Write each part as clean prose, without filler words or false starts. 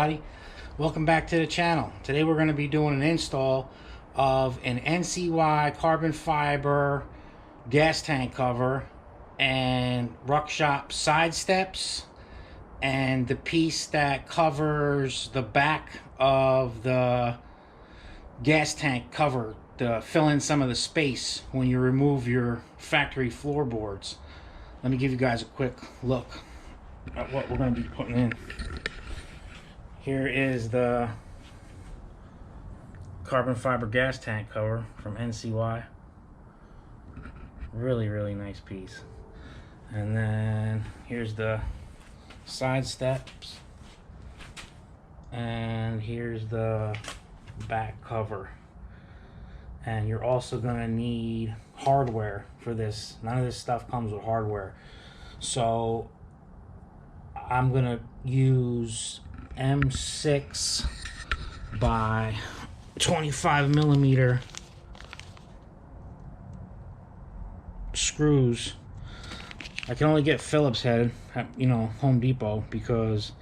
everybody, welcome back to the channel. Today we're going to be doing an install of an NCY carbon fiber gas tank cover and Ruckshop side steps and the piece that covers the back of the gas tank cover to fill in some of the space when you remove your factory floorboards. Let me give you guys a quick look at what we're going to be putting in. Here is the carbon fiber gas tank cover from NCY. Really nice piece. And then here's the side steps, and here's the back cover. And you're also going to need hardware for this. None of this stuff comes with hardware, so I'm going to use M6 by 25 millimeter screws. I can only get Phillips head at, Home Depot, because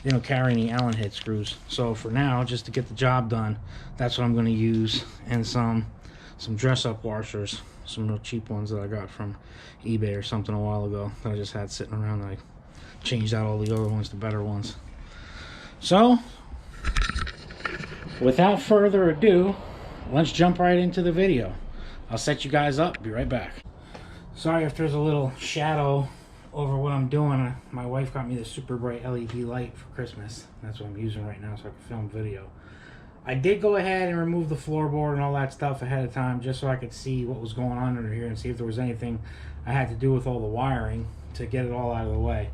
they don't carry any Allen head screws. So for now, just to get the job done, that's what I'm going to use. And some dress-up washers, some real cheap ones that I got from eBay or something a while ago that I just had sitting around. I changed out all the other ones to better ones. So without further ado, let's jump right into the video. I'll set you guys up, be right back. Sorry if there's a little shadow over what I'm doing. My wife got me this super bright LED light for Christmas. That's what I'm using right now so I can film video. I did go ahead and remove the floorboard and all that stuff ahead of time just so I could see what was going on under here and see if there was anything I had to do with all the wiring to get it all out of the way.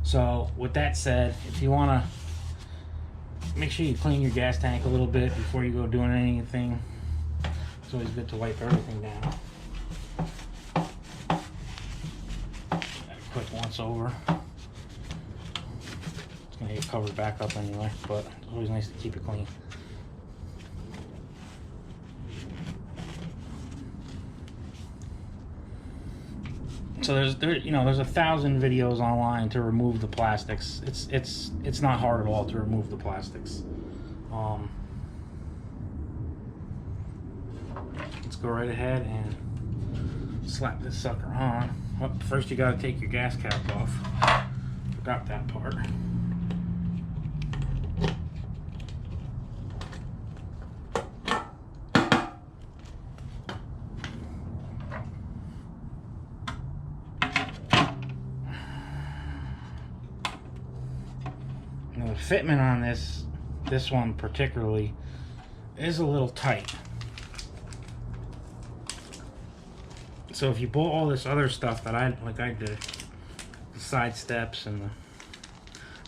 So with that said, if you want to make sure you clean your gas tank a little bit before you go doing anything. It's always good to wipe everything down. Quick once over. It's gonna get covered back up anyway, but it's always nice to keep it clean. So there's 1,000 videos online to remove the plastics. It's not hard at all to remove the plastics. Let's go right ahead and slap this sucker on. Well, first you gotta take your gas cap off. Forgot that part. Now the fitment on this one particularly is a little tight. So if you bought all this other stuff that I did, the side steps and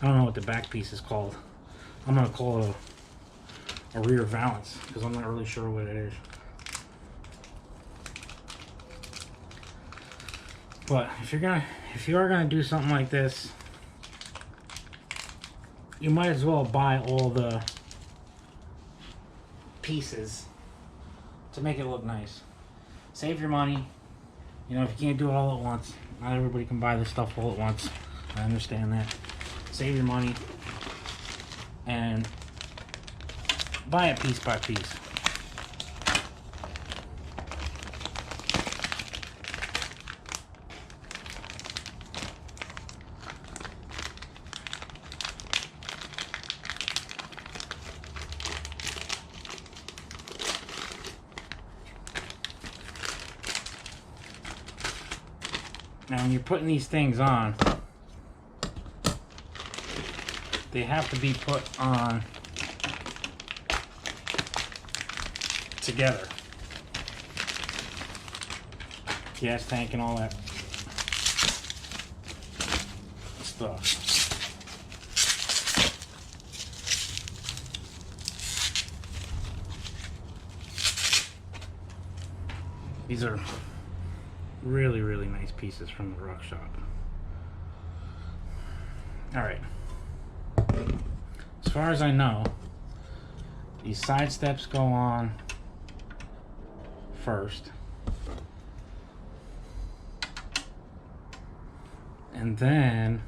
I don't know what the back piece is called. I'm gonna call it a rear valance because I'm not really sure what it is. But if you are gonna do something like this, you might as well buy all the pieces to make it look nice. Save your money. If you can't do it all at once, not everybody can buy this stuff all at once. I understand that. Save your money and buy it piece by piece. Now when you're putting these things on, they have to be put on together. Gas tank and all that stuff. These are really nice pieces from the Ruckshop. Alright. As far as I know, these side steps go on first. And then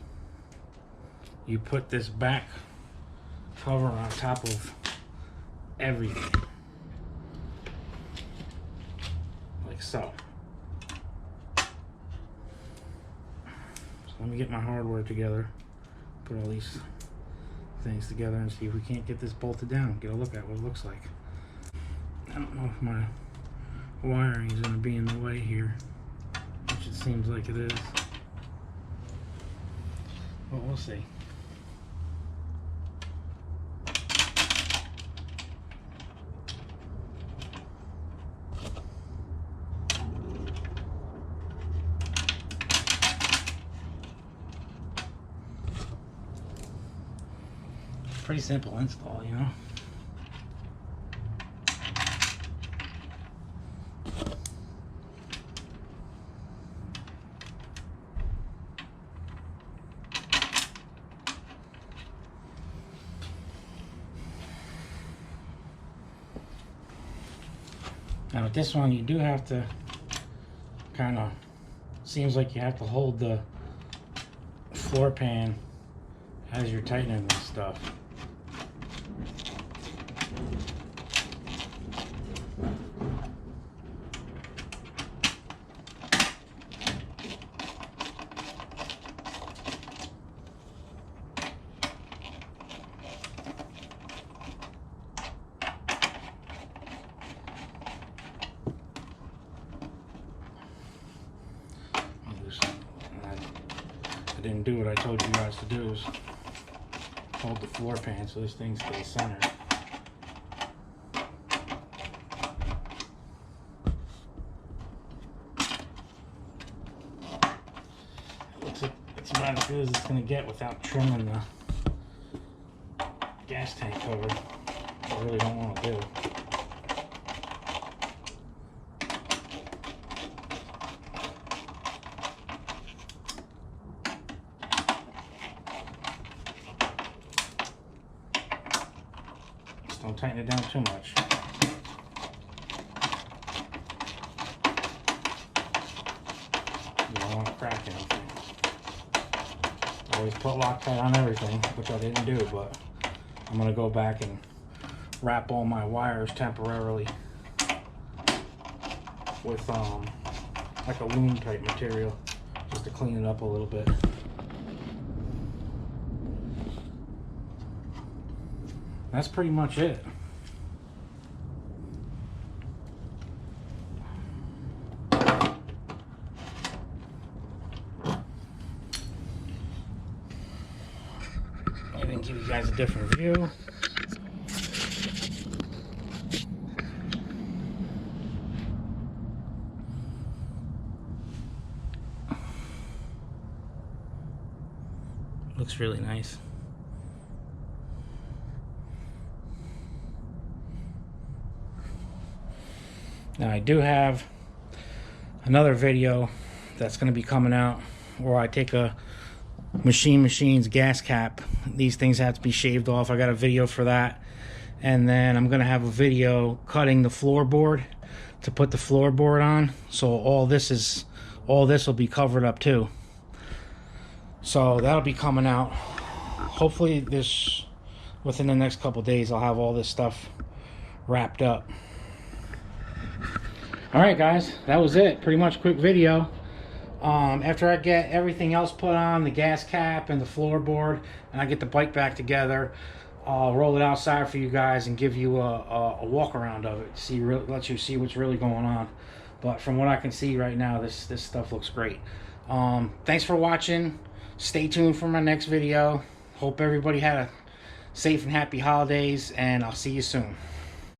you put this back cover on top of everything, like so. So let me get my hardware together, put all these things together, and see if we can't get this bolted down. Get a look at what it looks like. I don't know if my wiring is going to be in the way here, which it seems like it is, but we'll see. Pretty simple install, you know. Now with this one, you do have to kind of, seems like you have to hold the floor pan as you're tightening this stuff. I didn't do what I told you guys to do, is hold the floor pan so this thing stays centered. It looks like it's about as good as it's going to get without trimming the gas tank cover, which I really don't want to do. Don't tighten it down too much. You don't want to crack anything. Always put Loctite on everything, which I didn't do, but I'm going to go back and wrap all my wires temporarily with like a loom type material, just to clean it up a little bit. That's pretty much it. I didn't give you guys a different view. Looks really nice. Now I do have another video that's going to be coming out where I take a Machine's gas cap. These things have to be shaved off. I got a video for that. And then I'm going to have a video cutting the floorboard to put the floorboard on. So all this will be covered up too. So that'll be coming out. Hopefully within the next couple days I'll have all this stuff wrapped up. Alright guys, that was it. Pretty much quick video. After I get everything else put on, the gas cap and the floorboard, and I get the bike back together, I'll roll it outside for you guys and give you a walk around of it. Let you see what's really going on. But from what I can see right now, this stuff looks great. Thanks for watching. Stay tuned for my next video. Hope everybody had a safe and happy holidays, and I'll see you soon.